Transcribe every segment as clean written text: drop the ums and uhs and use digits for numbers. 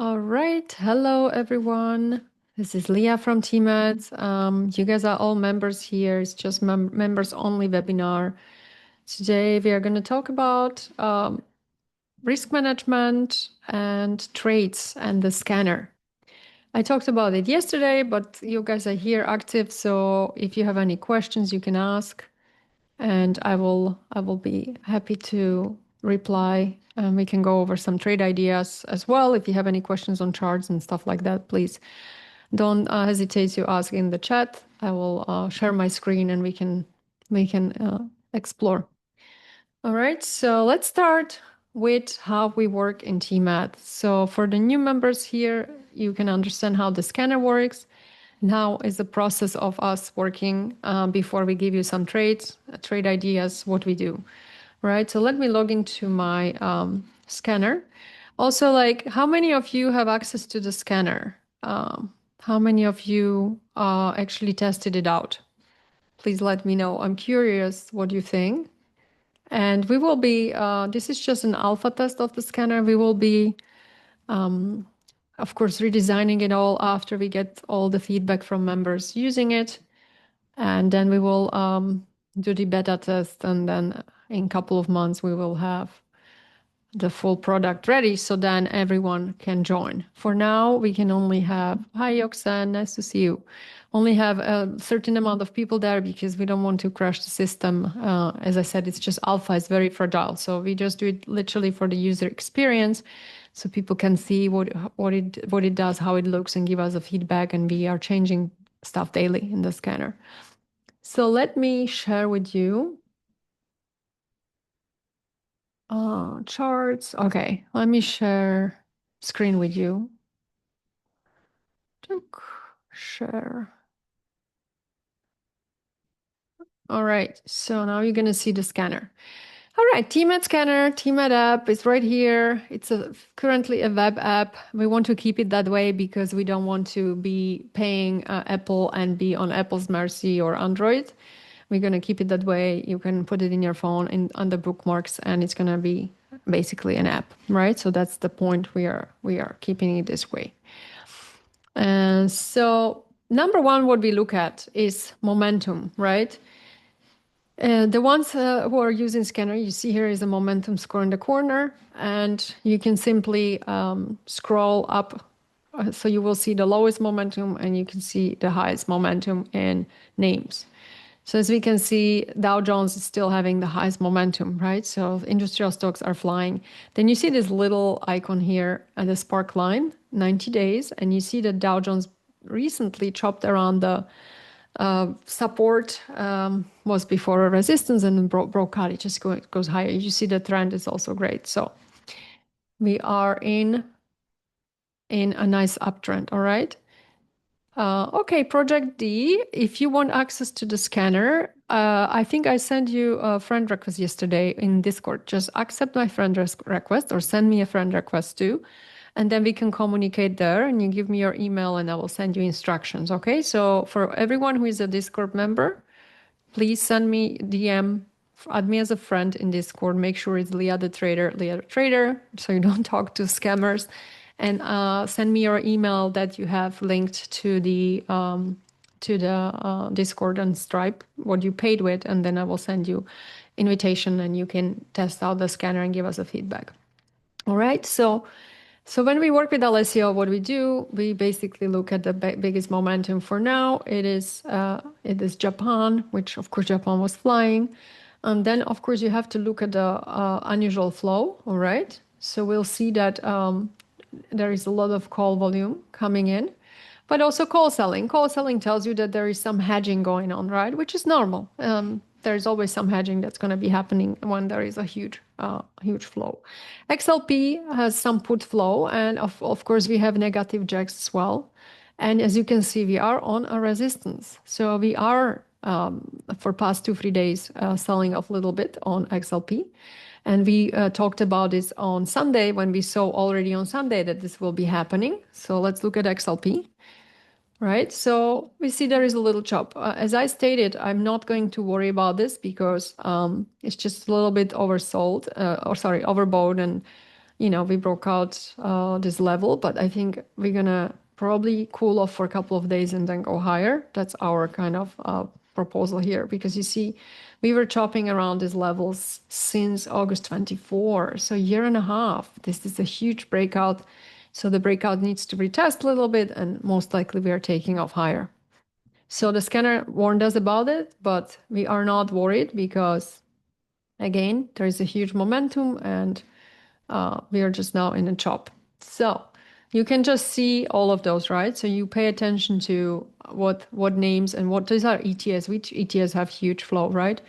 All right. Hello, everyone. This is Leah from TMAD. You guys are all members here. It's just members only webinar. Today, we are going to talk about risk management and trades and the scanner. I talked about it yesterday, but you guys are here active. So if you have any questions, you can ask, and I will be happy to reply. We can go over some trade ideas as well. If you have any questions on charts and stuff like that, please don't hesitate to ask in the chat. I will share my screen and we can explore. All right, so let's start with how we work in TMAD. So for the new members here, you can understand how the scanner works. Now is the process of us working before we give you some trades, trade ideas, what we do, right? So let me log into my scanner. Also, like, how many of you have access to the scanner? How many of you actually tested it out? Please let me know. I'm curious what you think. And we will be, this is just an alpha test of the scanner. We will be, of course, redesigning it all after we get all the feedback from members using it. And then we will do the beta test. And then in a couple of months, we will have the full product ready. So then everyone can join. For now, we can only have, hi, Yoxan, nice to see you. Only have a certain amount of people there because we don't want to crash the system. As I said, it's just alpha, it's very fragile. So we just do it literally for the user experience so people can see what it does, how it looks, and give us a feedback. And we are changing stuff daily in the scanner. So let me share with you charts. Okay, let me share screen with you. Share. All right, so now you're gonna see the scanner. All right, TMAD scanner, TMAD app is right here. It's currently a web app. We want to keep it that way because we don't want to be paying Apple and be on Apple's mercy or Android. We're going to keep it that way. You can put it in your phone under bookmarks and it's going to be basically an app, right? So that's the point we are keeping it this way. And so number one, what we look at is momentum, right? The ones who are using scanner, you see here is a momentum score in the corner, and you can simply scroll up. So you will see the lowest momentum and you can see the highest momentum in names. So as we can see, Dow Jones is still having the highest momentum, right? So industrial stocks are flying. Then you see this little icon here at the spark line, 90 days, and you see that Dow Jones recently chopped around the support was before a resistance and then broke out. It just goes higher. You see the trend is also great. So we are in a nice uptrend, all right? Okay, Project D, if you want access to the scanner, I think I sent you a friend request yesterday in Discord. Just accept my friend request or send me a friend request too. And then we can communicate there and you give me your email and I will send you instructions. Okay, so for everyone who is a Discord member, please send me DM, add me as a friend in Discord. Make sure it's Leah the Trader, so you don't talk to scammers. And send me your email that you have linked to the Discord and Stripe, what you paid with, and then I will send you invitation and you can test out the scanner and give us a feedback. All right, so when we work with Alessio, what we do, we basically look at the biggest momentum for now. It is Japan, which of course Japan was flying. And then of course you have to look at the unusual flow, all right? So we'll see that there is a lot of call volume coming in, but also call selling. Call selling tells you that there is some hedging going on, right? Which is normal. There's always some hedging that's going to be happening when there is a huge flow. XLP has some put flow, and of course we have negative jacks as well. And as you can see, we are on a resistance. So we are for past 2-3 days selling off a little bit on XLP. And we talked about this on Sunday when we saw already on Sunday that this will be happening. So let's look at XLP. Right, so we see there is a little chop. As I stated, I'm not going to worry about this because it's just a little bit oversold, overbought, and we broke out this level, but I think we're gonna probably cool off for a couple of days and then go higher. That's our kind of proposal here, because you see, we were chopping around these levels since August 24, so a year and a half. This is a huge breakout. So the breakout needs to retest a little bit, and most likely we are taking off higher. So the scanner warned us about it, but we are not worried because, again, there is a huge momentum and we are just now in a chop. So you can just see all of those, right? So you pay attention to what names and what these are ETS, which ETS have huge flow, right?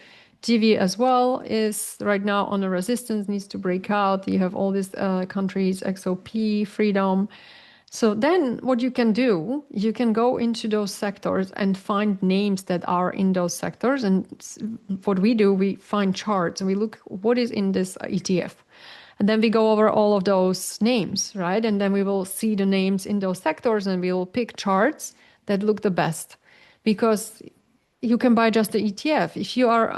TV as well is right now on a resistance, needs to break out. You have all these countries, XOP, Freedom. So then what you can do, you can go into those sectors and find names that are in those sectors. And what we do, we find charts and we look what is in this ETF. And then we go over all of those names, right? And then we will see the names in those sectors and we will pick charts that look the best, because you can buy just the ETF. If you are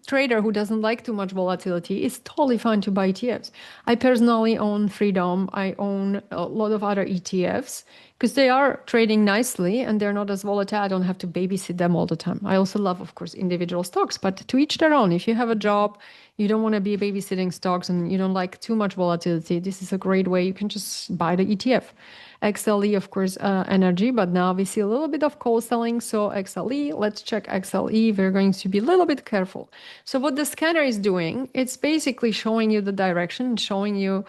trader who doesn't like too much volatility, it's totally fine to buy ETFs. I personally own Freedom. I own a lot of other ETFs because they are trading nicely and they're not as volatile. I don't have to babysit them all the time. I also love, of course, individual stocks, but to each their own. If you have a job, you don't want to be babysitting stocks and you don't like too much volatility, this is a great way. You can just buy the ETF. XLE, of course, energy, but now we see a little bit of coal selling. So XLE, let's check XLE. We're going to be a little bit careful. So what the scanner is doing, it's basically showing you the direction, showing you,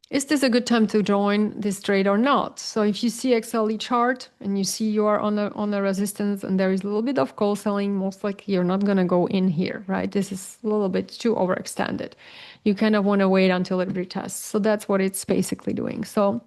is this a good time to join this trade or not? So if you see XLE chart and you see you are on a resistance and there is a little bit of coal selling, most likely you're not going to go in here, right? This is a little bit too overextended. You kind of want to wait until it retests. So that's what it's basically doing. So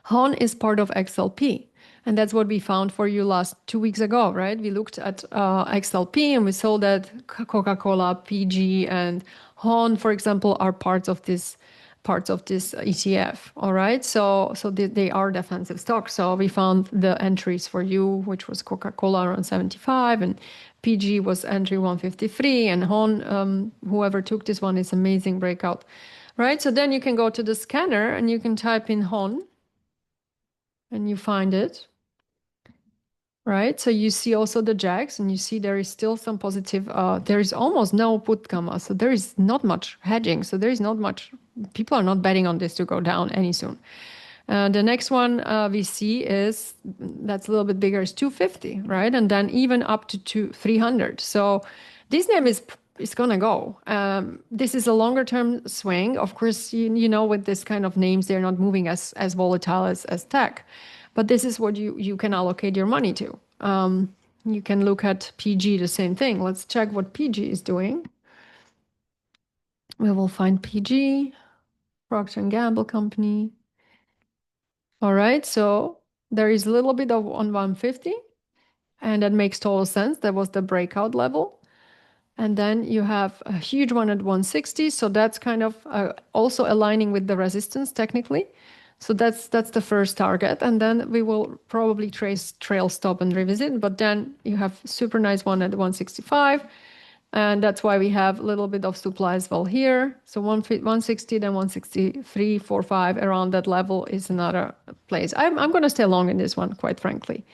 HON is part of XLP. And that's what we found for you last 2 weeks ago, right? We looked at XLP and we saw that Coca-Cola, PG, and HON, for example, are parts of this ETF. All right, so they are defensive stocks. So we found the entries for you, which was Coca-Cola around 75, and PG was entry 153, and HON, whoever took this one, is amazing breakout, right? So then you can go to the scanner and you can type in HON and you find it, right? So you see also the jacks and you see there is still some positive, there is almost no put gamma. So there is not much hedging. So there is not much, people are not betting on this to go down any soon. The next one we see is, that's a little bit bigger, is 250, right? And then even up to 300. So this name is going to go. This is a longer term swing. Of course, you know, with this kind of names, they're not moving as volatile as tech. But this is what you can allocate your money to. You can look at PG, the same thing. Let's check what PG is doing. We will find PG, Procter & Gamble company. All right, so there is a little bit of on 150, and that makes total sense. That was the breakout level. And then you have a huge one at 160. So that's kind of also aligning with the resistance technically. So that's the first target. And then we will probably trail stop and revisit. But then you have super nice one at 165. And that's why we have a little bit of supply as well here. So 160, then 163, 45, around that level is another place. I'm going to stay long in this one, quite frankly.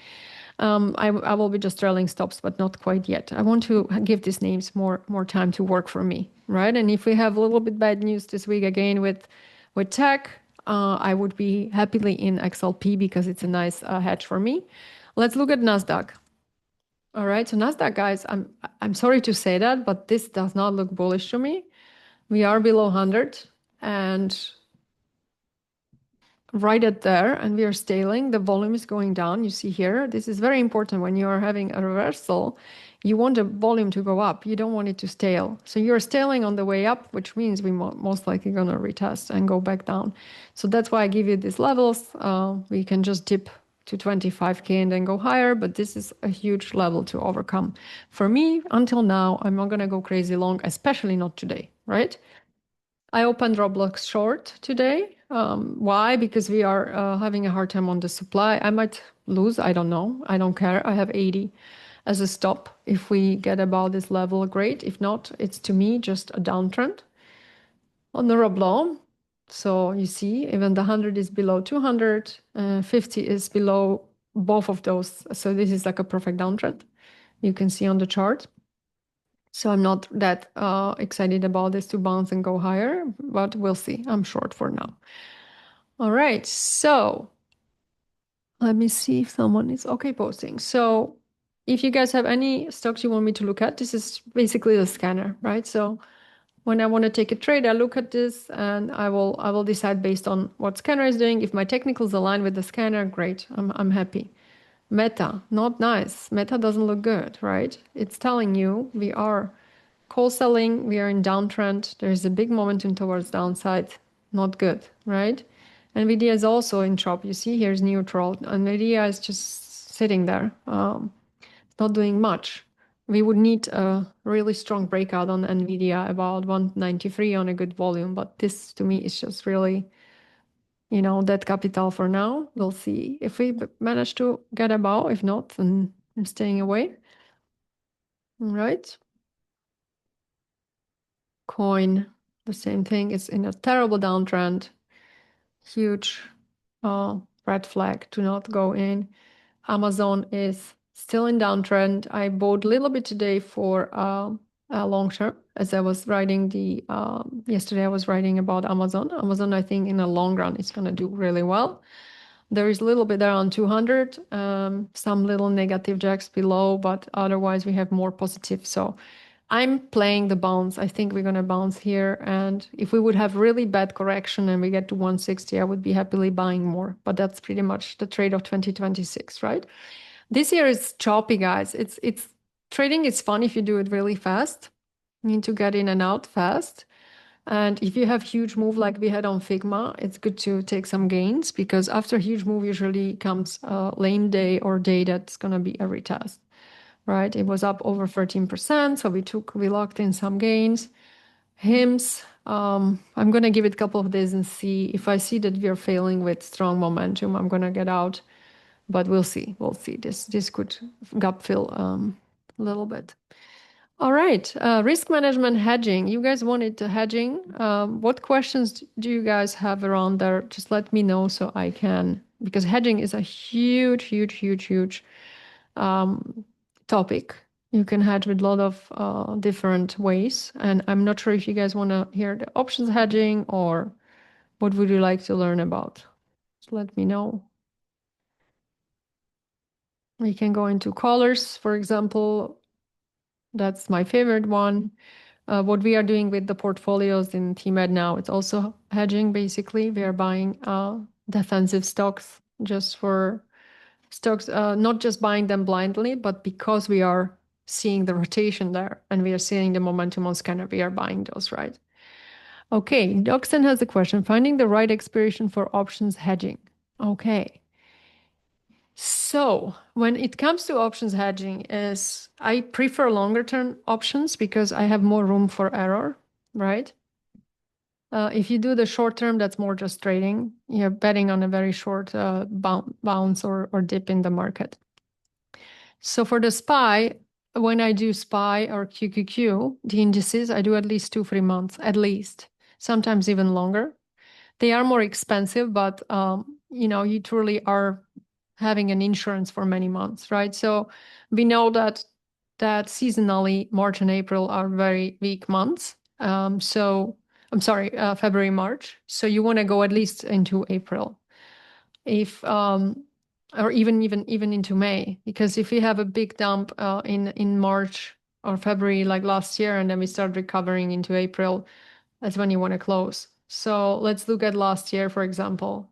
I will be just trailing stops, but not quite yet. I want to give these names more time to work for me, right? And if we have a little bit bad news this week again with tech, I would be happily in XLP because it's a nice hedge for me. Let's look at Nasdaq. All right, so Nasdaq, guys, I'm sorry to say that, but this does not look bullish to me. We are below 100 and right at there, and we are scaling. The volume is going down. You see here, this is very important when you are having a reversal. You want the volume to go up. You don't want it to stale. So you're staling on the way up, which means we most likely going to retest and go back down. So that's why I give you these levels. We can just dip to 25K and then go higher, but this is a huge level to overcome. For me, until now, I'm not going to go crazy long, especially not today, right? I opened Roblox short today. Why? Because we are having a hard time on the supply. I might lose. I don't know. I don't care. I have 80 as a stop. If we get about this level, great. If not, it's to me just a downtrend on the Roblox. So you see, even the 100 is below 200, 50 is below both of those. So this is like a perfect downtrend. You can see on the chart. So I'm not that excited about this to bounce and go higher, but we'll see. I'm short for now. All right, so let me see if someone is okay posting. So if you guys have any stocks you want me to look at, this is basically the scanner, right? So when I want to take a trade, I look at this and I will decide based on what scanner is doing. If my technicals align with the scanner, great. I'm happy. Meta, not nice. Meta doesn't look good, right? It's telling you we are call selling, we are in downtrend. There's a big momentum towards downside. Not good, right? Nvidia is also in chop. You see, here's neutral. Nvidia is just sitting there, not doing much. We would need a really strong breakout on Nvidia about 193 on a good volume, but this to me is just really, dead capital for now. We'll see if we manage to get above. If not, then I'm staying away. All right. Coin, the same thing. It's in a terrible downtrend. Huge red flag. Do not go in. Amazon is still in downtrend. I bought a little bit today for a long term, as I was writing yesterday I was writing about Amazon. Amazon, I think in the long run, is going to do really well. There is a little bit around 200, some little negative jacks below, but otherwise we have more positive. So I'm playing the bounce. I think we're going to bounce here. And if we would have really bad correction and we get to 160, I would be happily buying more. But that's pretty much the trade of 2026, right? This year is choppy, guys. It's trading is fun if you do it really fast. You need to get in and out fast. And if you have huge move like we had on Figma, it's good to take some gains because after huge move usually comes a lame day or day that's going to be a retest, right? It was up over 13%, so we locked in some gains. HIMS, I'm going to give it a couple of days and see if I see that we are failing with strong momentum, I'm going to get out, but we'll see. We'll see. This could gap fill a little bit. All right, risk management hedging. You guys wanted the hedging. What questions do you guys have around there? Just let me know so I can, because hedging is a huge, huge, huge, huge topic. You can hedge with a lot of different ways. And I'm not sure if you guys want to hear the options hedging or what would you like to learn about? Just let me know. We can go into colors, for example. That's my favorite one. What we are doing with the portfolios in TMAD now, it's also hedging, basically. We are buying defensive stocks just for stocks, not just buying them blindly, but because we are seeing the rotation there and we are seeing the momentum on scanner, we are buying those, right? Okay, Doxon has a question. Finding the right expiration for options hedging. Okay. So when it comes to options hedging, is I prefer longer term options because I have more room for error, right? If you do the short term, that's more just trading. You're betting on a very short bounce or dip in the market. So for the SPY, when I do SPY or QQQ, the indices, I do at least 2-3 months, at least, sometimes even longer. They are more expensive, but you truly are having an insurance for many months, right? So we know that seasonally March and April are very weak months. So I'm sorry, February, March. So you want to go at least into April, if or even into May, because if we have a big dump in March or February like last year, and then we start recovering into April, that's when you want to close. So let's look at last year, for example.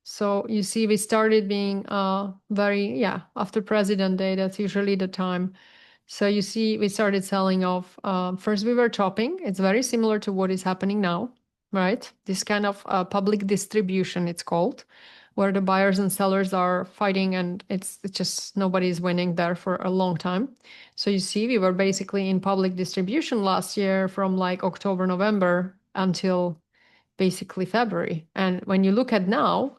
So you see, we started being after President Day, that's usually the time. So you see, we started selling off. First, we were chopping. It's very similar to what is happening now, right? This kind of public distribution, it's called, where the buyers and sellers are fighting and it's just nobody's winning there for a long time. So you see, we were basically in public distribution last year from like October, November until basically February. And when you look at now,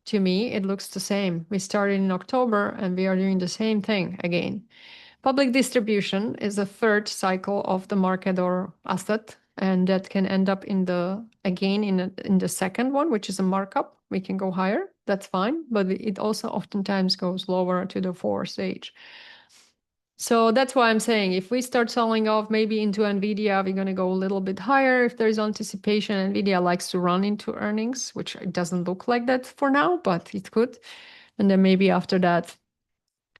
to me, it looks the same. We started in October and we are doing the same thing again. Public distribution is the third cycle of the market or asset. And that can end up in the, again, in the second one, which is a markup. We can go higher. That's fine. But it also oftentimes goes lower to the 4 stage. So that's why I'm saying if we start selling off maybe into Nvidia, we're going to go a little bit higher. If there's anticipation, Nvidia likes to run into earnings, which it doesn't look like that for now, but it could. And then maybe after that,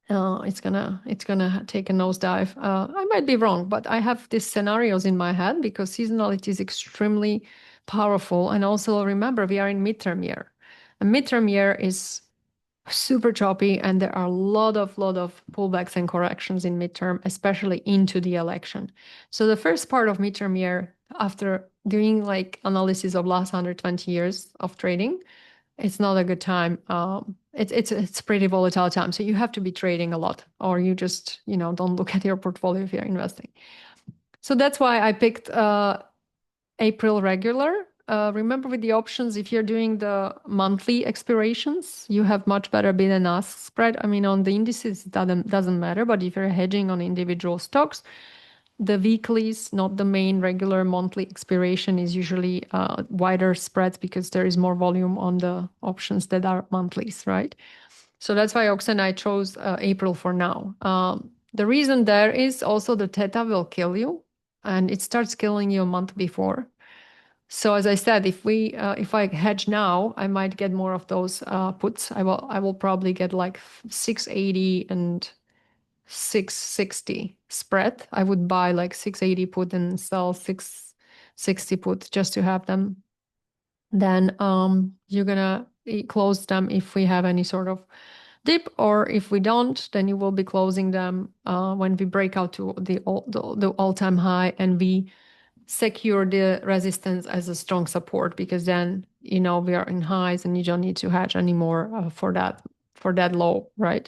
it's gonna take a nosedive. I might be wrong, but I have these scenarios in my head because seasonality is extremely powerful. And also remember, we are in midterm year. A midterm year is super choppy, and there are a lot of pullbacks and corrections in midterm, especially into the election. So the first part of midterm year, after doing like analysis of last 120 years of trading, it's not a good time. It's pretty volatile time. So you have to be trading a lot, or you just don't look at your portfolio if you're investing. So that's why I picked April regular. Remember with the options, if you're doing the monthly expirations, you have much better bid and ask spread. I mean, on the indices, it doesn't matter. But if you're hedging on individual stocks, the weeklies, not the main regular monthly expiration, is usually wider spreads because there is more volume on the options that are monthlies, right? So that's why Ox and I chose April for now. The reason there is also the theta will kill you, and it starts killing you a month before. So as I said, if I hedge now, I might get more of those puts. I will probably get like 680 and 660 spread. I would buy like 680 put and sell 660 put just to have them. Then you're gonna close them if we have any sort of dip, or if we don't, then you will be closing them when we break out to the all-time high and we secure the resistance as a strong support, because then we are in highs and you don't need to hedge anymore for that low, right?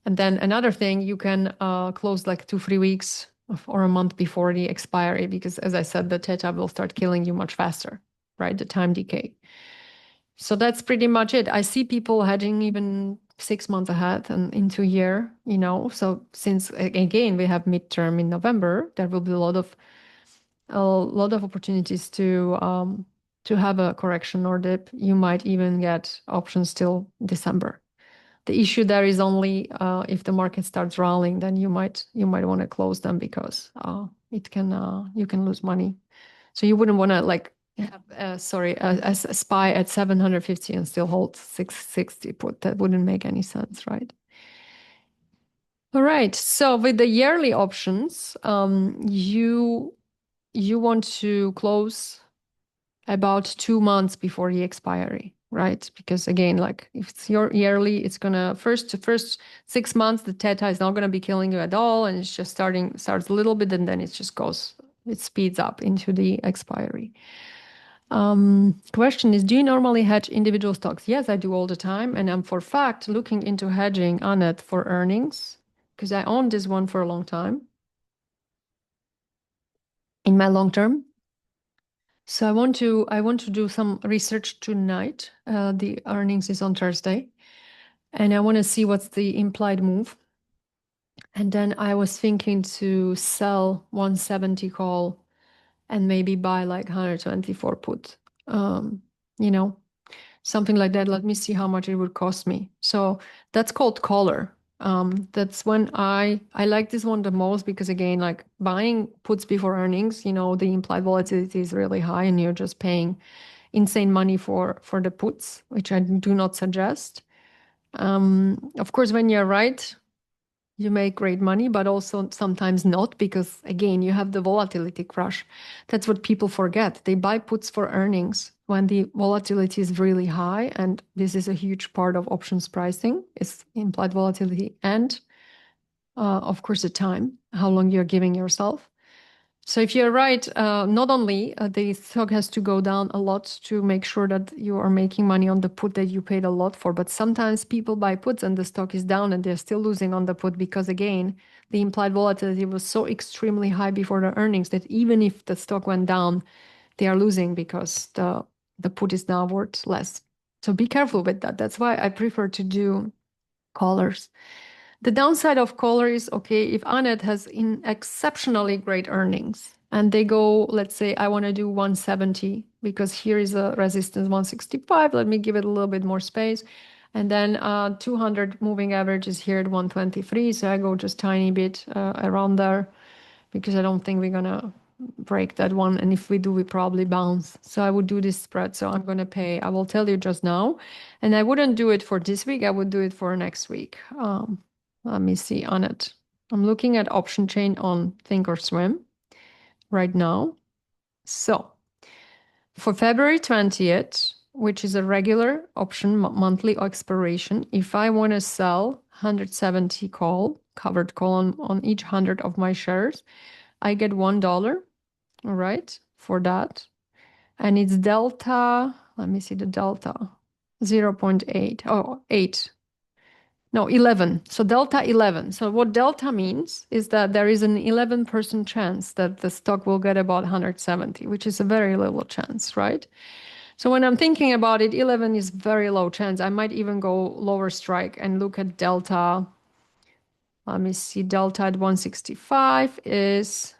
And then another thing, you can close like 2-3 weeks or a month before the expiry, because as I said, the theta will start killing you much faster, right? The time decay. So that's pretty much it. I see people hedging even 6 months ahead and into a year, So since again we have midterm in November, there will be a lot of opportunities to have a correction or dip. You might even get options till December. The issue there is only if the market starts rallying, then you might want to close them, because you can lose money. So you wouldn't want to like have a SPY at 750 and still hold 660 put. That wouldn't make any sense, right? All right. So with the yearly options, you want to close about 2 months before the expiry, right? Because again, like if it's your yearly, it's gonna first 6 months, the theta is not gonna be killing you at all, and it's just starts a little bit, and then it speeds up into the expiry. Question is, do you normally hedge individual stocks? Yes, I do all the time, and I'm for fact looking into hedging on it for earnings, because I owned this one for a long time in my long term. So I want to do some research tonight. The earnings is on Thursday, and I want to see what's the implied move. And then I was thinking to sell 170 call and maybe buy like 124 put. You know, something like that. Let me see how much it would cost me. So that's called collar. That's when I like this one the most, because again, like buying puts before earnings, the implied volatility is really high and you're just paying insane money for the puts, which I do not suggest. Of course, when you're right, you make great money, but also sometimes not, because again, you have the volatility crush. That's what people forget. They buy puts for earnings when the volatility is really high. And this is a huge part of options pricing, is implied volatility and, of course, the time, how long you're giving yourself. So if you're right, not only the stock has to go down a lot to make sure that you are making money on the put that you paid a lot for, but sometimes people buy puts and the stock is down and they're still losing on the put, because again, the implied volatility was so extremely high before the earnings that even if the stock went down, they are losing because the put is now worth less. So be careful with that. That's why I prefer to do callers. The downside of collar is, okay, if Anet has exceptionally great earnings and they go, let's say I want to do 170 because here is a resistance 165. Let me give it a little bit more space. And then 200 moving average is here at 123. So I go just tiny bit around there because I don't think we're going to break that one. And if we do, we probably bounce. So I would do this spread. So I'm going to pay, I will tell you just now. And I wouldn't do it for this week. I would do it for next week. Let me see on it. I'm looking at option chain on Thinkorswim right now. So for February 20th, which is a regular option monthly expiration, if I want to sell 170 call, covered call on each 100 of my shares, I get $1, all right, for that. And it's delta, let me see the delta, 0.8, oh, 8. No, 11. So delta 11. So what delta means is that there is an 11% chance that the stock will get about 170, which is a very little chance, right? So when I'm thinking about it, 11 is very low chance. I might even go lower strike and look at delta. Let me see, delta at 165 is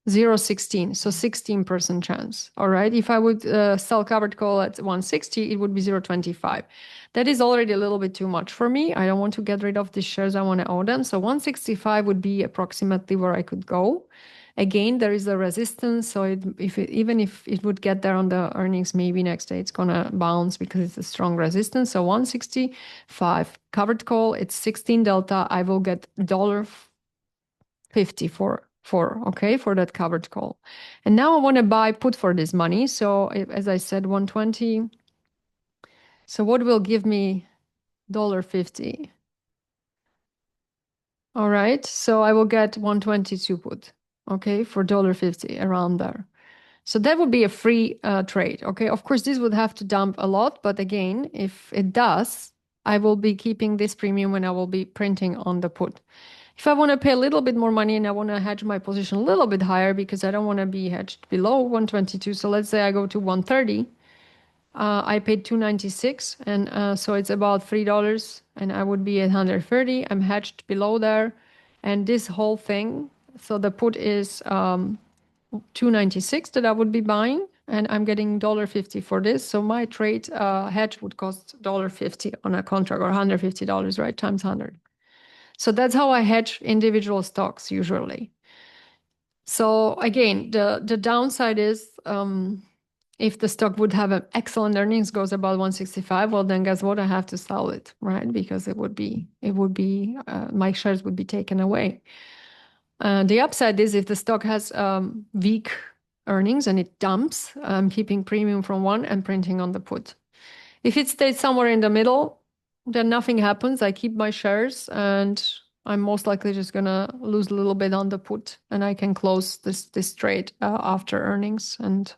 0.16, so 16% chance. All right. If I would sell covered call at 160, it would be 0.25. That is already a little bit too much for me. I don't want to get rid of these shares. I want to own them. So 165 would be approximately where I could go. Again, there is a resistance. So even if it would get there on the earnings, maybe next day it's going to bounce because it's a strong resistance. So 165 covered call, it's 16 delta. I will get $1.50 for that covered call. And now I want to buy put for this money. So as I said, 120. So what will give me $1.50? All right. So I will get 122 put, okay, for $1.50 around there. So that would be a free trade. Okay. Of course, this would have to dump a lot. But again, if it does, I will be keeping this premium and I will be printing on the put. If I want to pay a little bit more money and I want to hedge my position a little bit higher because I don't want to be hedged below 122. So let's say I go to 130. I paid 296 and so it's about $3 and I would be at 130. I'm hedged below there. And this whole thing, so the put is 296 that I would be buying and I'm getting $1.50 for this. So my trade hedge would cost $1.50 on a contract or $150, right? Times 100. So that's how I hedge individual stocks usually. So again, the downside is if the stock would have an excellent earnings, goes about 165, well then guess what? I have to sell it, right? Because it would be my shares would be taken away. The upside is if the stock has weak earnings and it dumps, I'm keeping premium from one and printing on the put. If it stays somewhere in the middle, then nothing happens. I keep my shares and I'm most likely just gonna lose a little bit on the put and I can close this trade after earnings and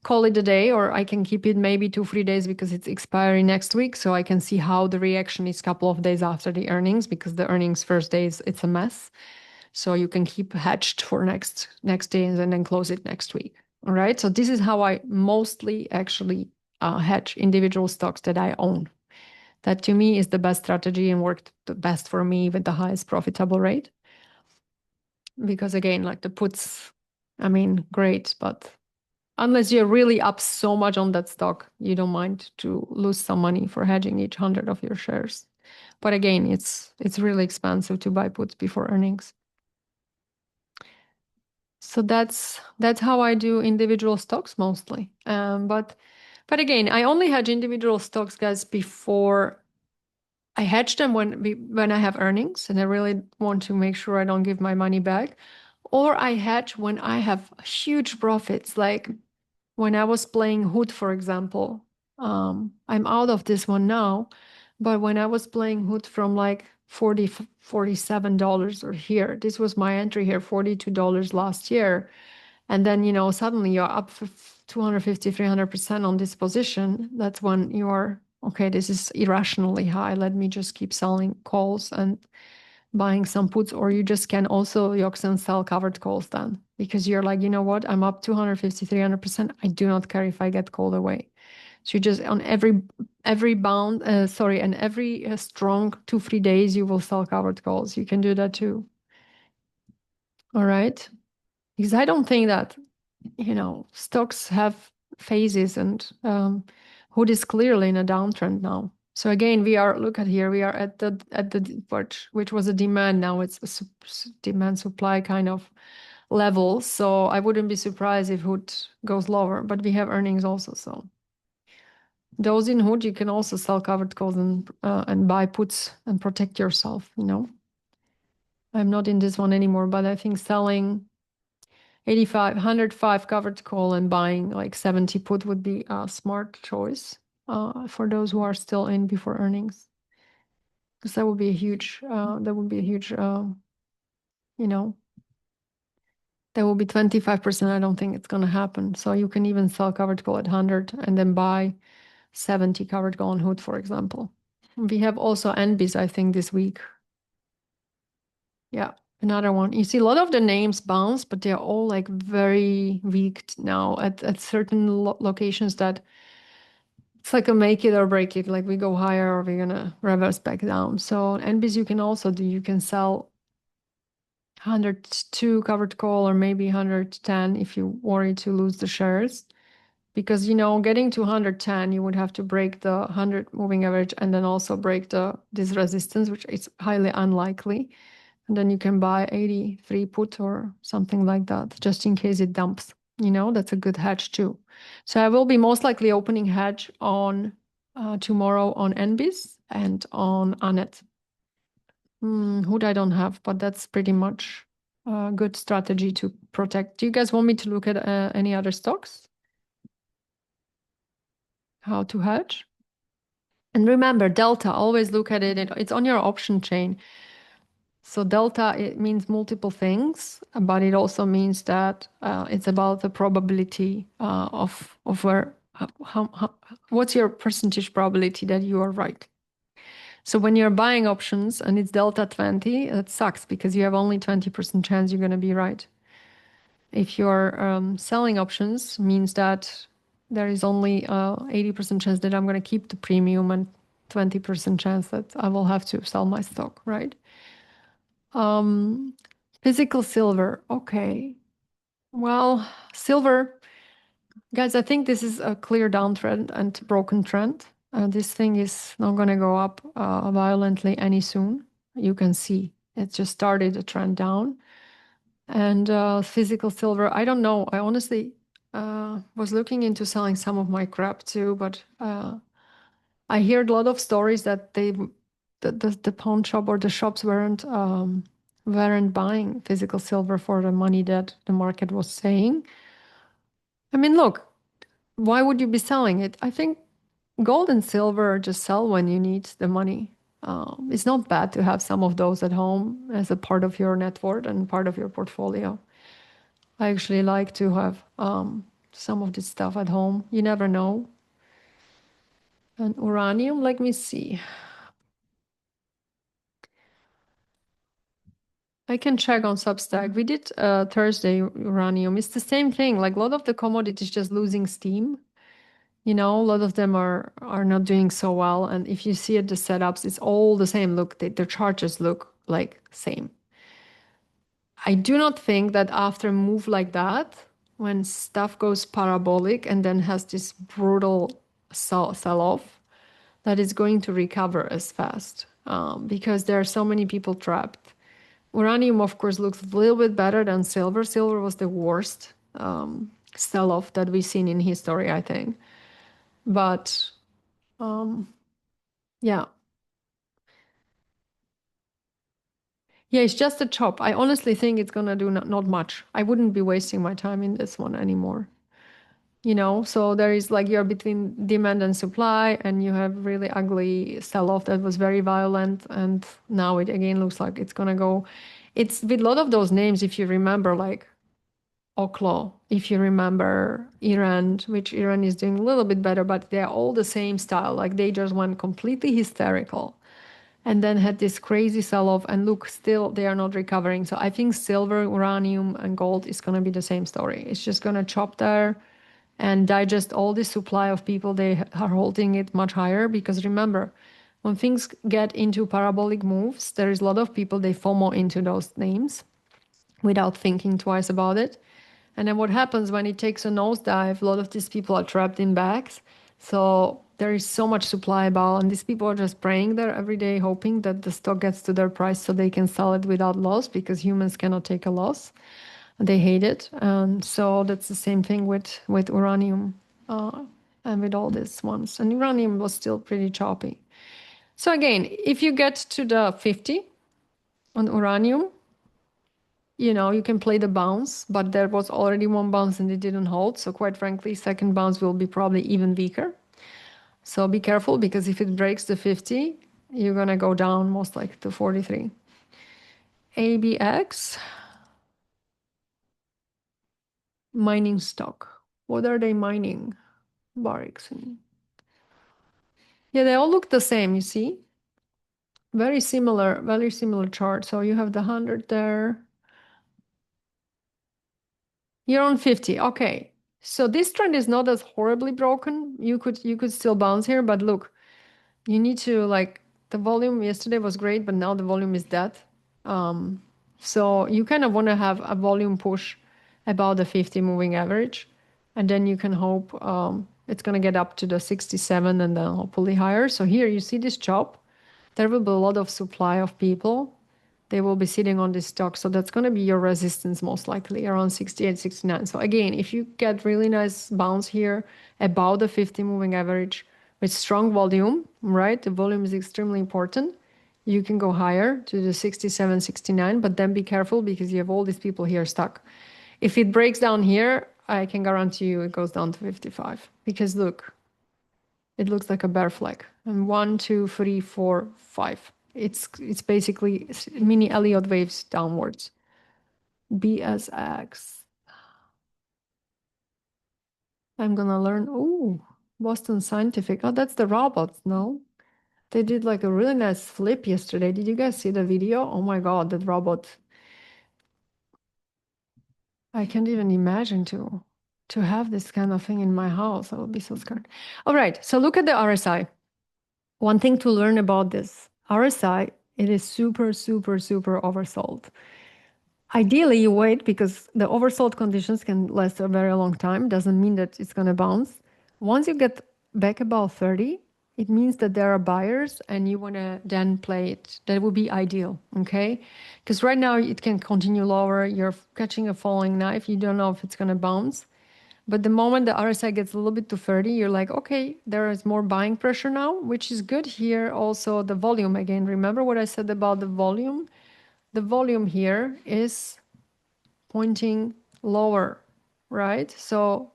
call it a day, or I can keep it maybe 2-3 days because it's expiring next week. So I can see how the reaction is a couple of days after the earnings because the earnings first days, it's a mess. So you can keep hedged for next days and then close it next week. All right. So this is how I mostly actually hedge individual stocks that I own. That to me is the best strategy and worked the best for me with the highest profitable rate. Because again, like the puts, I mean, great, but unless you're really up so much on that stock, you don't mind to lose some money for hedging each 100 of your shares. But again, it's really expensive to buy puts before earnings. So that's how I do individual stocks mostly. But again, I only hedge individual stocks, guys, before I hedge them when I have earnings and I really want to make sure I don't give my money back. Or I hedge when I have huge profits, like when I was playing Hood, for example. I'm out of this one now, but when I was playing Hood from like $47 or here, this was my entry here, $42 last year. And then, suddenly you're up for 250, 300% on this position. That's when you're, okay, this is irrationally high. Let me just keep selling calls and buying some puts, or you just can also Yoxen sell covered calls then because you're like, you know what, I'm up 250, 300%. I do not care if I get called away. So you just on every bound, sorry, and every strong 2-3 days, you will sell covered calls. You can do that too. All right. Because I don't think that, stocks have phases, and Hood is clearly in a downtrend now. So again, look at here, we are at the which was a demand. Now it's a demand supply kind of level. So I wouldn't be surprised if Hood goes lower, but we have earnings also. So those in Hood, you can also sell covered calls and buy puts and protect yourself. I'm not in this one anymore, but I think selling 85, 105 covered call and buying like 70 put would be a smart choice for those who are still in before earnings. Because that would be a huge, you know, that will be 25%. I don't think it's going to happen. So you can even sell covered call at 100 and then buy 70 covered call on Hood, for example. We have also NBs, I think, this week. Yeah, another one. You see a lot of the names bounce, but they're all like very weak now at certain locations that it's like a make it or break it. Like we go higher or we're gonna reverse back down. So NBs you can also do. You can sell 102 covered call or maybe 110 if you worry to lose the shares. Because getting to 110, you would have to break the 100 moving average and then also break this resistance, which is highly unlikely. And then you can buy 83 put or something like that, just in case it dumps. That's a good hedge too. So I will be most likely opening hedge on tomorrow on NBIS and on ANET. Hood I don't have, but that's pretty much a good strategy to protect. Do you guys want me to look at any other stocks? How to hedge? And remember, delta, always look at it. It's on your option chain. So delta, it means multiple things, but it also means that it's about the probability of where, what's your percentage probability that you are right. So when you're buying options and it's delta 20, that sucks because you have only 20% chance you're going to be right. If you're selling options, means that there is only 80% chance that I'm going to keep the premium and 20% chance that I will have to sell my stock, right? Physical silver. Okay. Well, silver, guys, I think this is a clear downtrend and broken trend. This thing is not going to go up violently any soon. You can see it just started a trend down. And physical silver, I don't know. I honestly was looking into selling some of my crap too, but I heard a lot of stories that the pawn shop or the shops weren't buying physical silver for the money that the market was saying. I mean, look, why would you be selling it? I think gold and silver just sell when you need the money. It's not bad to have some of those at home as a part of your net worth and part of your portfolio. I actually like to have some of this stuff at home. You never know. And uranium, let me see. I can check on Substack. We did Thursday uranium. It's the same thing. Like a lot of the commodities just losing steam. A lot of them are not doing so well. And if you see at the setups, it's all the same. Look, the charts look like same. I do not think that after a move like that, when stuff goes parabolic and then has this brutal sell-off, that is going to recover as fast because there are so many people trapped. Uranium, of course, looks a little bit better than silver. Silver was the worst sell-off that we've seen in history, I think. But yeah. Yeah, it's just a chop. I honestly think it's going to do not much. I wouldn't be wasting my time in this one anymore. So there is like you're between demand and supply, and you have really ugly sell-off that was very violent, and now it again looks like it's gonna go. It's with a lot of those names, if you remember, like Oklo, if you remember Iran, which Iran is doing a little bit better, but they're all the same style. Like they just went completely hysterical and then had this crazy sell-off, and look, still they are not recovering. So I think silver, uranium, and gold is gonna be the same story. It's just gonna chop there and digest all the supply of people they are holding it much higher. Because remember, when things get into parabolic moves, there is a lot of people they FOMO into those names without thinking twice about it. And then what happens when it takes a nosedive, a lot of these people are trapped in bags. So there is so much supply about, and these people are just praying there every day, hoping that the stock gets to their price so they can sell it without loss, because humans cannot take a loss. They hate it. And so that's the same thing with uranium and with all these ones. And uranium was still pretty choppy. So again, if you get to the 50 on uranium, you can play the bounce, but there was already one bounce and it didn't hold. So quite frankly, second bounce will be probably even weaker. So be careful, because if it breaks the 50, you're going to go down most likely to 43. ABX, mining stock. What are they mining? Barracks. Yeah, they all look the same, you see? Very similar chart. So you have the 100 there. You're on 50. Okay. So this trend is not as horribly broken. You could still bounce here, but look, you need to, like, the volume yesterday was great, but now the volume is dead. So you kind of want to have a volume push about the 50 moving average, and then you can hope it's going to get up to the 67 and then hopefully higher. So here you see this chop. There will be a lot of supply of people. They will be sitting on this stock. So that's going to be your resistance most likely around 68, 69. So again, if you get really nice bounce here about the 50 moving average with strong volume, right? The volume is extremely important. You can go higher to the 67, 69, but then be careful because you have all these people here stuck. If it breaks down here, I can guarantee you it goes down to 55, because look, it looks like a bear flag. And 1, 2, 3, 4, 5. It's basically mini Elliott waves downwards. BSX. I'm gonna learn. Oh, Boston Scientific. Oh, that's the robots, no? They did like a really nice flip yesterday. Did you guys see the video? Oh my God, that robot. I can't even imagine to have this kind of thing in my house. I would be so scared. All right, so look at the RSI. One thing to learn about this RSI, it is super, super, super oversold. Ideally, you wait, because the oversold conditions can last a very long time. Doesn't mean that it's going to bounce. Once you get back above 30, it means that there are buyers and you want to then play it. That would be ideal, okay? Because right now it can continue lower. You're catching a falling knife. You don't know if it's going to bounce. But the moment the RSI gets a little bit to 30, you're like, okay, there is more buying pressure now, which is good here. Also, the volume again. Remember what I said about the volume? The volume here is pointing lower, right? So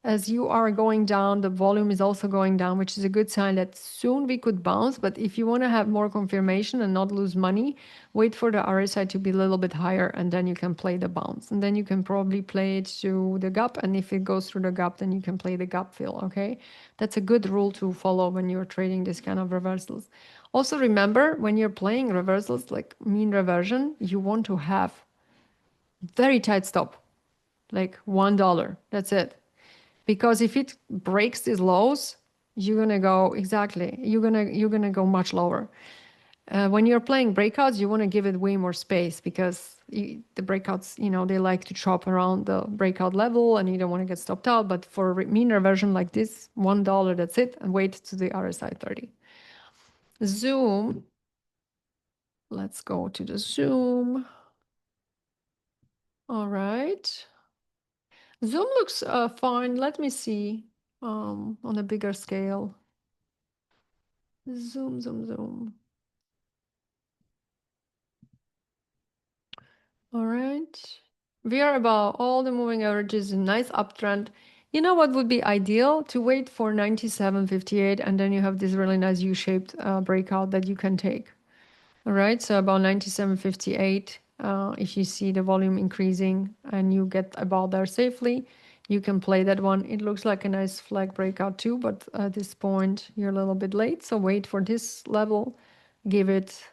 as you are going down, the volume is also going down, which is a good sign that soon we could bounce. But if you want to have more confirmation and not lose money, wait for the RSI to be a little bit higher, and then you can play the bounce. And then you can probably play it to the gap. And if it goes through the gap, then you can play the gap fill, okay? That's a good rule to follow when you're trading this kind of reversals. Also remember, when you're playing reversals like mean reversion, you want to have very tight stop, like $1. That's it. Because if it breaks these lows, you're gonna go exactly. You're gonna go much lower. When you're playing breakouts, you want to give it way more space, because the breakouts, they like to chop around the breakout level, and you don't want to get stopped out. But for mean reversion like this, $1, that's it, and wait to the RSI 30. Zoom. Let's go to the Zoom. All right. Zoom looks fine. Let me see on a bigger scale. Zoom, zoom, zoom. All right. We are about all the moving averages, a nice uptrend. You know what would be ideal? To wait for 97.58, and then you have this really nice U-shaped breakout that you can take. All right, so about 97.58, if you see the volume increasing and you get about there safely, you can play that one. It looks like a nice flag breakout too, but at this point you're a little bit late. So wait for this level, give it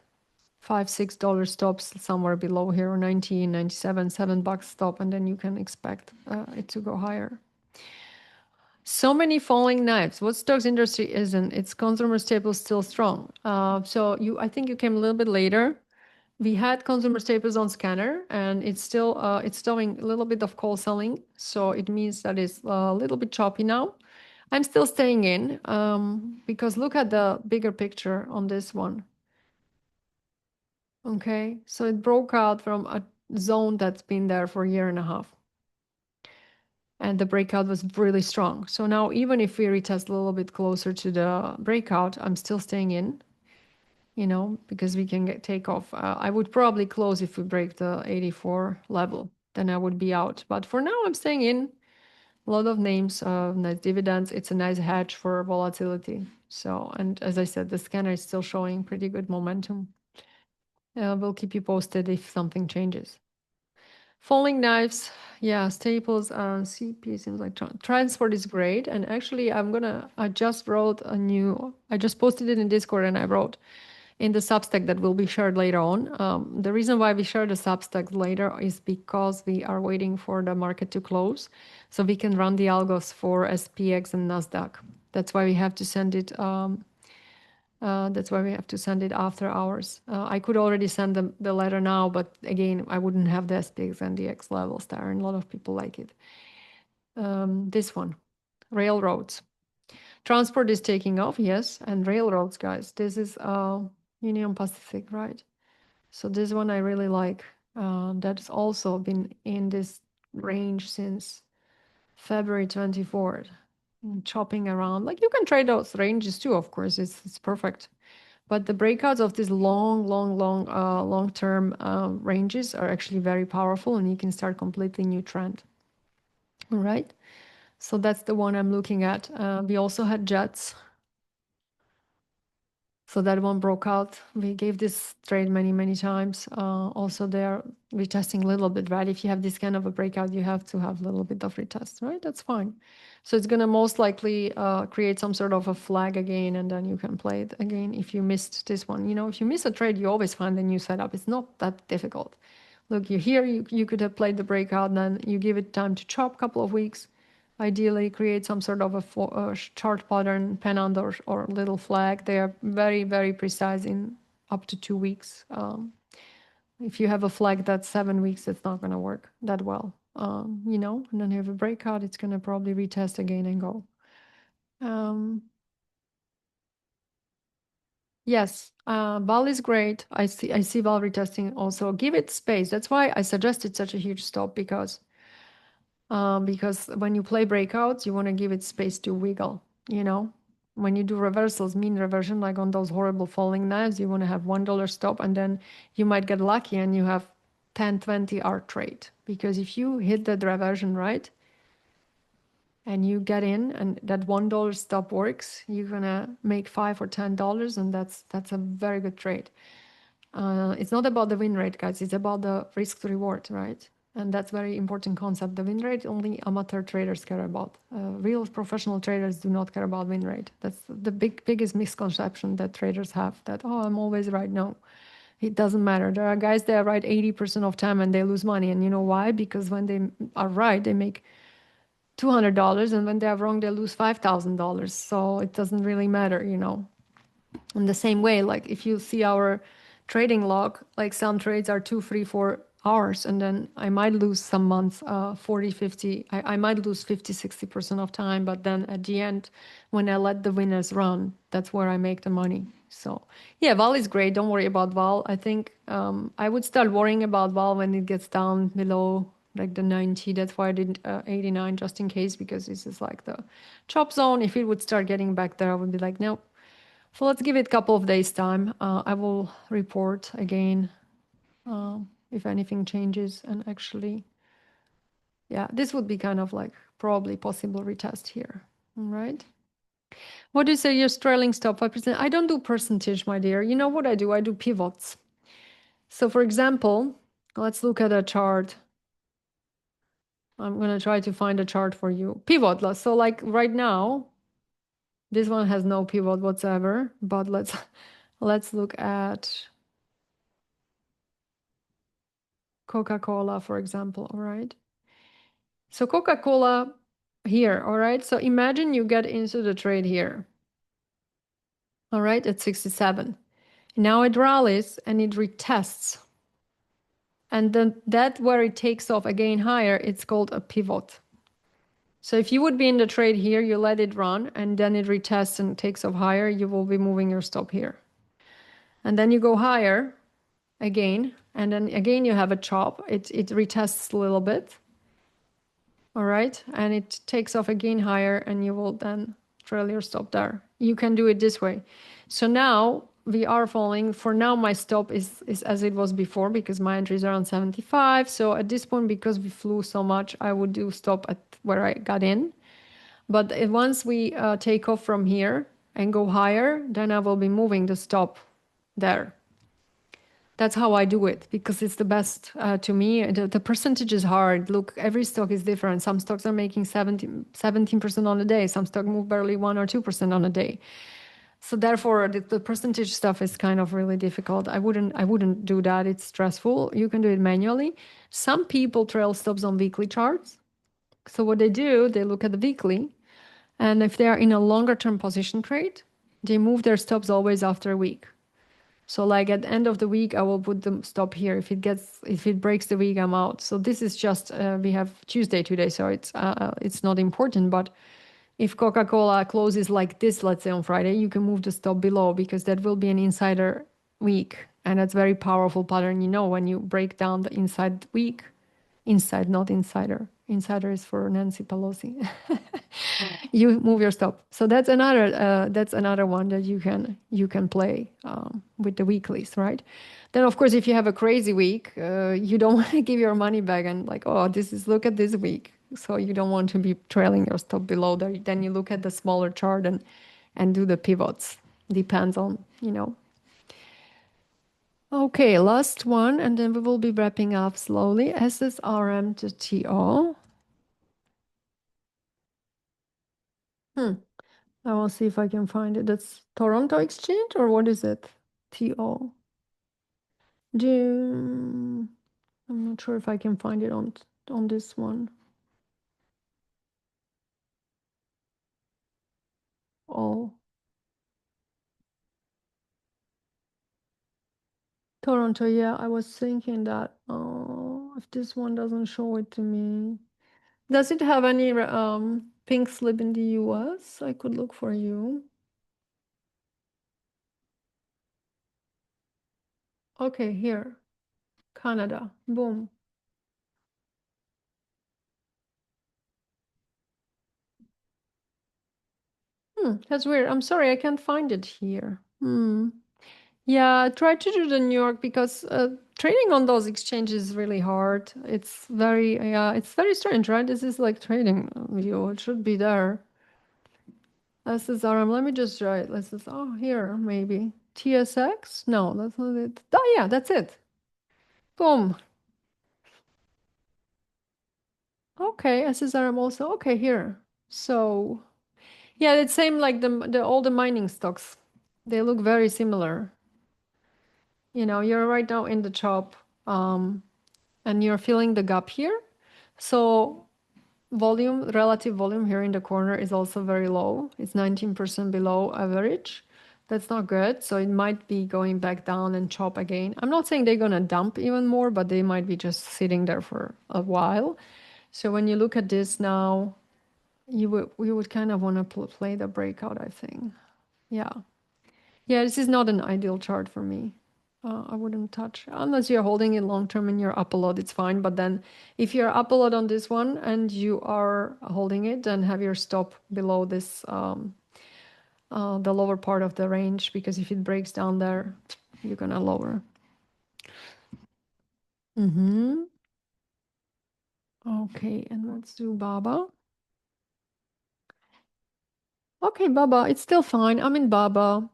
$5-6 stops somewhere below here, 19, 97, $7 stop, and then you can expect it to go higher. So many falling knives. What stocks industry isn't? Its consumer staples still strong. I think you came a little bit later. We had consumer staples on scanner, and it's showing a little bit of call selling. So it means that it's a little bit choppy now. I'm still staying in because look at the bigger picture on this one. Okay, so it broke out from a zone that's been there for a year and a half. And the breakout was really strong. So now even if we retest a little bit closer to the breakout, I'm still staying in, because we can take off. I would probably close if we break the 84 level, then I would be out. But for now, I'm staying in. A lot of names, nice dividends. It's a nice hedge for volatility. So, and as I said, the scanner is still showing pretty good momentum. We'll keep you posted if something changes. Falling knives, yeah, staples, CP seems like transport is great. And actually, I just wrote I just posted it in Discord and I wrote in the Substack that will be shared later on. The reason why we share the Substack later is because we are waiting for the market to close so we can run the algos for SPX and NASDAQ. That's why we have to send it. That's why we have to send it after hours. I could already send the letter now, but again, I wouldn't have the SPX and DX levels there, and a lot of people like it. This one, railroads. Transport is taking off, yes, and railroads, guys. This is Union Pacific, right? So this one I really like. That's also been in this range since February 24th, chopping around. Like you can trade those ranges too, of course. It's perfect. But the breakouts of these long-term ranges are actually very powerful, and you can start completely new trend. All right. So that's the one I'm looking at. We also had jets. So that one broke out. We gave this trade many, many times. Also, they're retesting a little bit, right? If you have this kind of a breakout, you have to have a little bit of retest, right? That's fine. So it's going to most likely create some sort of a flag again, and then you can play it again if you missed this one. If you miss a trade, you always find a new setup. It's not that difficult. Look, you're here, you could have played the breakout, and then you give it time to chop a couple of weeks. Ideally, create some sort of a chart pattern, pennant or little flag. They are very, very precise in up to 2 weeks. If you have a flag that's 7 weeks, it's not going to work that well. And then you have a breakout, it's going to probably retest again and go. Yes, Val is great. I see Val retesting also. Give it space. That's why I suggested such a huge stop because when you play breakouts, you want to give it space to wiggle, When you do reversals, mean reversion, like on those horrible falling knives, you want to have $1 stop, and then you might get lucky and you have 10, 20 hour trade. Because if you hit that reversion right and you get in and that $1 stop works, you're going to make $5 or $10, and that's a very good trade. It's not about the win rate, guys. It's about the risk to reward, right? And that's very important concept. The win rate only amateur traders care about. Real professional traders do not care about win rate. That's the biggest misconception that traders have. That I'm always right. No, it doesn't matter. There are guys that are right 80% of time and they lose money. And you know why? Because when they are right, they make $200, and when they are wrong, they lose $5,000. So it doesn't really matter, In the same way, like if you see our trading log, like some trades are 2, 3, 4 hours, and then I might lose some months 40, 50. I might lose 50, 60% of time, but then at the end, when I let the winners run, that's where I make the money. So yeah, Val is great. Don't worry about Val. I think I would start worrying about Val when it gets down below like the 90. That's why I did 89 just in case, because this is like the chop zone. If it would start getting back there, I would be like, no. So let's give it a couple of days time. I will report again if anything changes. And actually, yeah, this would be kind of like probably possible retest here. All right. What do you say? Your trailing stop 5%? I don't do percentage, my dear. You know what I do? I do pivots. So for example, let's look at a chart. I'm going to try to find a chart for you. Pivot. So like right now, this one has no pivot whatsoever, but let's look at Coca-Cola, for example, all right? So Coca-Cola here, all right? So imagine you get into the trade here, all right, at 67. Now it rallies and it retests. And then that where it takes off again higher, it's called a pivot. So if you would be in the trade here, you let it run and then it retests and takes off higher, you will be moving your stop here. And then you go higher again, and then again you have a chop. It retests a little bit. All right, and it takes off again higher and you will then trail your stop there. You can do it this way. So now we are falling. For now, my stop is as it was before because my entries are on 75. So at this point, because we flew so much, I would do stop at where I got in. But once we take off from here and go higher, then I will be moving the stop there. That's how I do it because it's the best to me. The percentage is hard. Look, every stock is different. Some stocks are making 17% on a day. Some stocks move barely 1 or 2% on a day. So therefore, the percentage stuff is kind of really difficult. I wouldn't do that. It's stressful. You can do it manually. Some people trail stops on weekly charts. So what they do, they look at the weekly, and if they are in a longer term position trade, they move their stops always after a week. So like at the end of the week, I will put the stop here. If it breaks the week, I'm out. So this is just, we have Tuesday today, so it's not important. But if Coca-Cola closes like this, let's say on Friday, you can move the stop below because that will be an insider week. And that's very powerful pattern. You know, when you break down the inside week, inside, not insider. Insider is for Nancy Pelosi. You move your stop. So that's another one that you can play with the weeklies, right? Then of course, if you have a crazy week, you don't want to give your money back and like, oh, look at this week. So you don't want to be trailing your stop below there. Then you look at the smaller chart and do the pivots. Depends on. Okay, last one, and then we will be wrapping up slowly. SSRM to TO. I will see if I can find it. That's Toronto Exchange or what is it? TO. I'm not sure if I can find it on this one. Oh, Toronto. Yeah, I was thinking that. Oh, if this one doesn't show it to me, does it have any pink slip in the US? I could look for you. Okay, here, Canada. Boom. That's weird. I'm sorry, I can't find it here. Yeah, try to do the New York because trading on those exchanges is really hard. It's very strange, right? This is like trading view. It should be there. SSRM. Let me just try it. Here, maybe. TSX? No, that's not it. Oh, yeah, that's it. Boom. Okay, SSRM also. Okay, here. So, yeah, it's same like the all the mining stocks. They look very similar. You're right now in the chop, and you're feeling the gap here. So relative volume here in the corner is also very low. It's 19% below average. That's not good. So it might be going back down and chop again. I'm not saying they're going to dump even more, but they might be just sitting there for a while. So when you look at this now, you would kind of want to play the breakout, I think. Yeah. Yeah, this is not an ideal chart for me. I wouldn't touch unless you're holding it long term and you're up a lot, it's fine. But then if you're up a lot on this one and you are holding it, then have your stop below this, the lower part of the range, because if it breaks down there, you're gonna lower. Okay, and let's do Baba. Okay, Baba, it's still fine. I'm in Baba.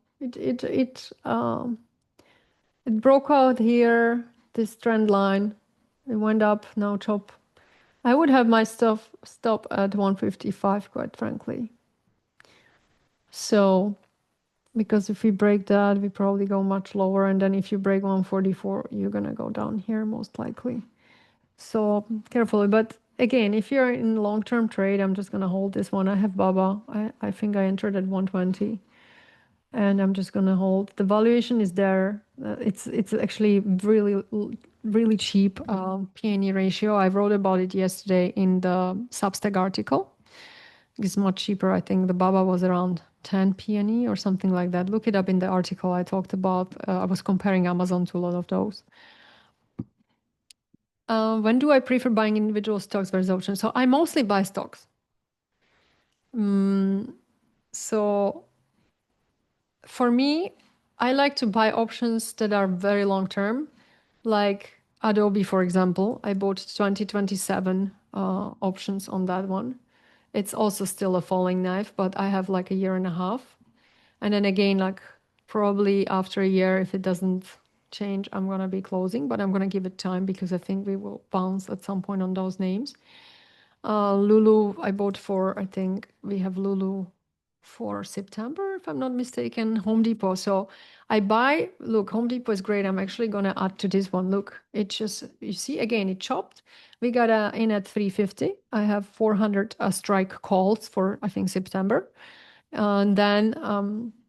It broke out here, this trend line. It went up, now chop. I would have my stuff stop at 155, quite frankly. So, because if we break that, we probably go much lower. And then if you break 144, you're going to go down here most likely. So carefully. But again, if you're in long-term trade, I'm just going to hold this one. I have Baba. I think I entered at 120 and I'm just going to hold. The valuation is there. It's actually really cheap P/E ratio. I wrote about it yesterday in the Substack article. It's much cheaper. I think the Baba was around 10 P/E or something like that. Look it up in the article I talked about. I was comparing Amazon to a lot of those. When do I prefer buying individual stocks versus options? So I mostly buy stocks. So for me, I like to buy options that are very long term, like Adobe, for example. I bought 2027 options on that one. It's also still a falling knife, but I have like a year and a half. And then again, like probably after a year, if it doesn't change, I'm going to be closing, but I'm going to give it time because I think we will bounce at some point on those names. Lulu, I bought for, I think we have Lulu for September, if I'm not mistaken, Home Depot. So I buy, look, Home Depot is great. I'm actually going to add to this one. Look, it just, you see, again, it chopped. We got in at 350. I have 400 strike calls for, I think, September. And then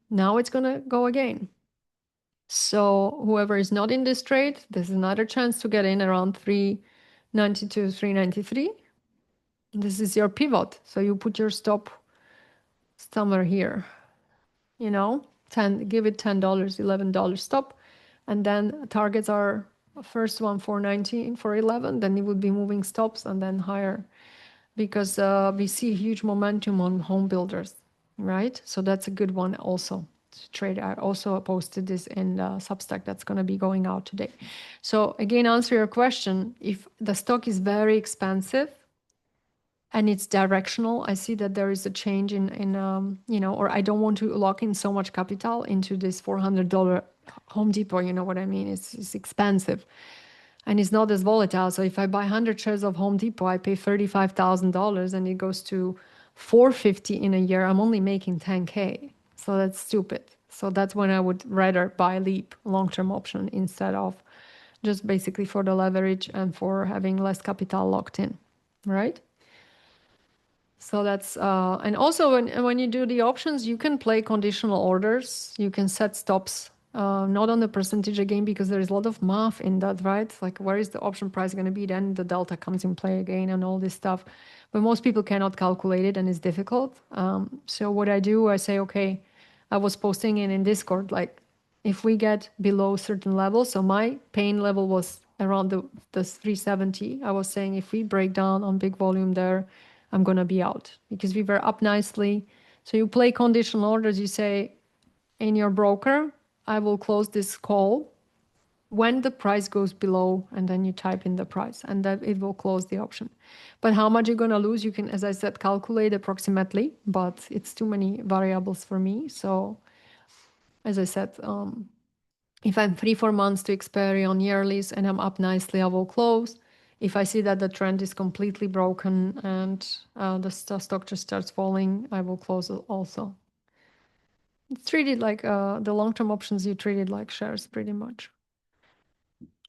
now it's going to go again. So whoever is not in this trade, there's another chance to get in around 392, 393. This is your pivot. So you put your stop somewhere here, 10, give it $10, $11 stop. And then targets are first one 419 for 11, then it would be moving stops and then higher because we see huge momentum on home builders, right? So that's a good one also to trade. I also posted this in Substack that's going to be going out today. So again, answer your question. If the stock is very expensive, and it's directional. I see that there is a change in or I don't want to lock in so much capital into this $400 Home Depot. You know what I mean? It's expensive and it's not as volatile. So if I buy 100 shares of Home Depot, I pay $35,000 and it goes to 450 in a year. I'm only making 10K. So that's stupid. So that's when I would rather buy Leap long-term option instead of just basically for the leverage and for having less capital locked in, right? So that's and also when you do the options, you can play conditional orders. You can set stops, not on the percentage again because there is a lot of math in that, right? Like where is the option price going to be? Then the delta comes in play again and all this stuff. But most people cannot calculate it and it's difficult. So what I do, I say, okay, I was posting it in Discord, like if we get below certain levels. So my pain level was around the 370. I was saying if we break down on big volume there, I'm going to be out because we were up nicely. So you play conditional orders. You say in your broker, I will close this call when the price goes below, and then you type in the price and that it will close the option. But how much you're going to lose, you can, as I said, calculate approximately, but it's too many variables for me. So as I said, if I'm 3-4 months to expiry on yearlies and I'm up nicely, I will close. If I see that the trend is completely broken and the stock just starts falling, I will close it also. It's treated like the long-term options, you treat it like shares pretty much.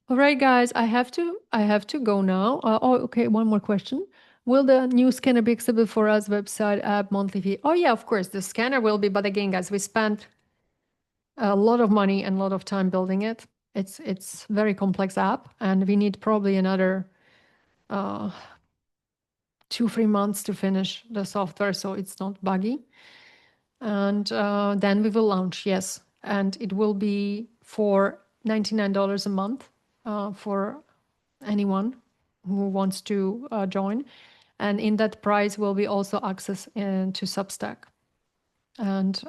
All right, guys, I have to go now. Okay, one more question. Will the new scanner be accessible for us, website, app, monthly fee? Oh yeah, of course, the scanner will be, but again, guys, we spent a lot of money and a lot of time building it. It's very complex app, and we need probably another 2-3 months to finish the software, so it's not buggy. And then we will launch, yes, and it will be for $99 a month for anyone who wants to join. And in that price will be also access to Substack. And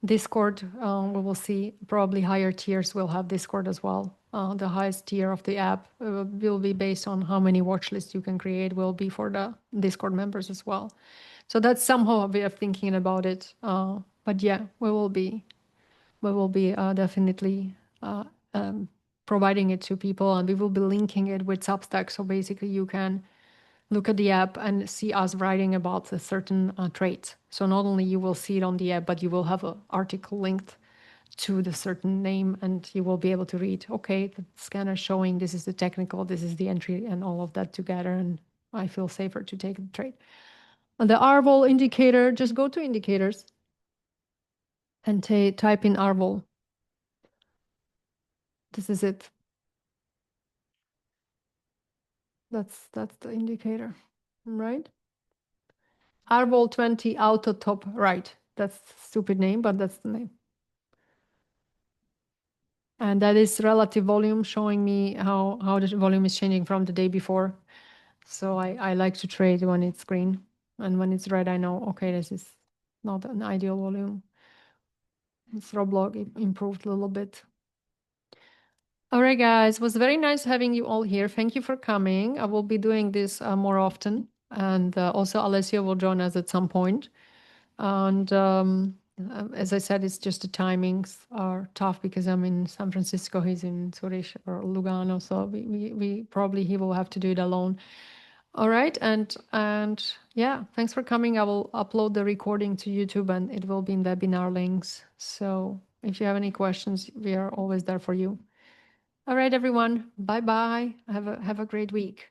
Discord, we will see probably higher tiers will have Discord as well. The highest tier of the app will be based on how many watch lists you can create, will be for the Discord members as well. So that's somehow a way of thinking about it. But yeah, we will be definitely providing it to people, and we will be linking it with Substack. So basically you can look at the app and see us writing about a certain trait. So not only you will see it on the app, but you will have an article linked to the certain name, and you will be able to read, okay, the scanner showing this is the technical, this is the entry, and all of that together, and I feel safer to take the trade. The RVOL indicator, just go to indicators and type in RVOL. This is it. That's the indicator, right? RVOL 20 auto top right. That's a stupid name, but that's the name. And that is relative volume showing me how the volume is changing from the day before. So I like to trade when it's green, and when it's red, I know, okay, this is not an ideal volume. This Roblog improved a little bit. All right, guys, it was very nice having you all here. Thank you for coming. I will be doing this more often, and also Alessio will join us at some point. And as I said, it's just the timings are tough because I'm in San Francisco, he's in Zurich or Lugano, so we probably he will have to do it alone. All right, and yeah, thanks for coming. I will upload the recording to YouTube, and it will be in webinar links. So if you have any questions, we are always there for you. All right, everyone. Bye bye. Have a great week.